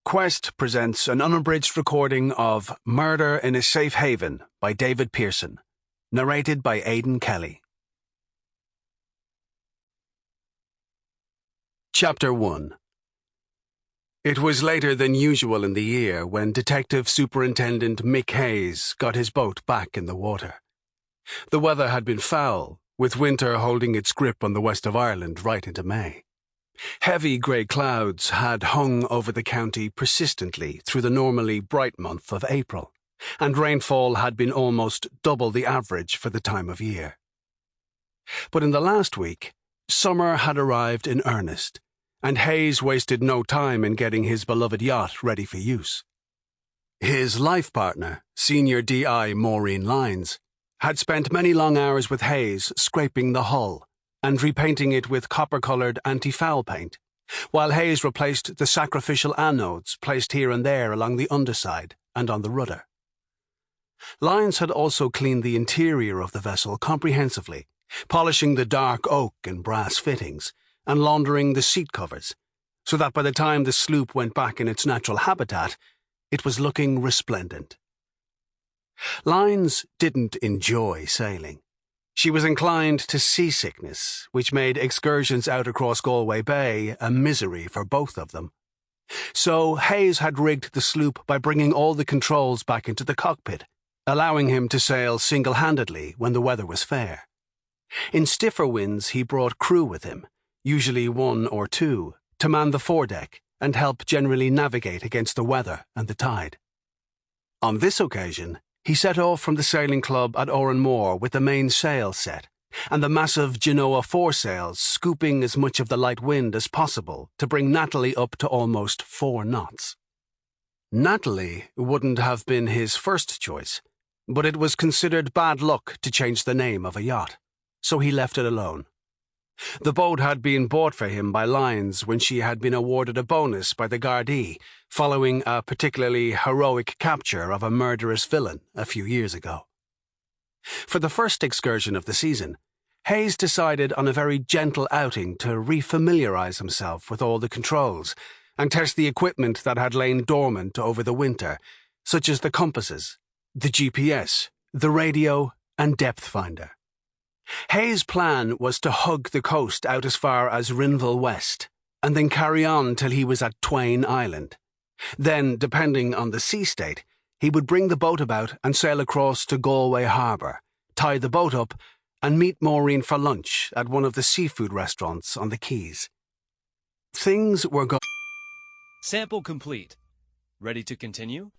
Quest presents an unabridged recording of Murder in a Safe Haven by David Pearson, narrated by Aiden Kelly. Chapter 1. It was later than usual in the year when Detective Superintendent Mick Hays got his boat back in the water. The weather had been foul, with winter holding its grip on the west of Ireland right into May. Heavy grey clouds had hung over the county persistently through the normally bright month of April, and rainfall had been almost double the average for the time of year. But in the last week, summer had arrived in earnest, and Hays wasted no time in getting his beloved yacht ready for use. His life partner, Senior DI Maureen Lyons, had spent many long hours with Hays scraping the hull and repainting it with copper-coloured anti-foul paint, while Hays replaced the sacrificial anodes placed here and there along the underside and on the rudder. Lyons had also cleaned the interior of the vessel comprehensively, polishing the dark oak and brass fittings, and laundering the seat covers, so that by the time the sloop went back in its natural habitat, it was looking resplendent. Lyons didn't enjoy sailing. She was inclined to seasickness, which made excursions out across Galway Bay a misery for both of them. So Hays had rigged the sloop by bringing all the controls back into the cockpit, allowing him to sail single-handedly when the weather was fair. In stiffer winds he brought crew with him, usually one or two, to man the foredeck and help generally navigate against the weather and the tide. On this occasion, he set off from the sailing club at Oranmore with the main sail set, and the massive Genoa foresails scooping as much of the light wind as possible to bring Natalie up to almost 4 knots. Natalie wouldn't have been his first choice, but it was considered bad luck to change the name of a yacht, so he left it alone. The boat had been bought for him by Lyons when she had been awarded a bonus by the Gardaí following a particularly heroic capture of a murderous villain a few years ago. For the first excursion of the season, Hays decided on a very gentle outing to refamiliarize himself with all the controls and test the equipment that had lain dormant over the winter, such as the compasses, the GPS, the radio, and depth finder. Hays' plan was to hug the coast out as far as Rinville West, and then carry on till he was at Twain Island. Then, depending on the sea state, he would bring the boat about and sail across to Galway Harbour, tie the boat up, and meet Maureen for lunch at one of the seafood restaurants on the quays. Things were going. Sample complete. Ready to continue?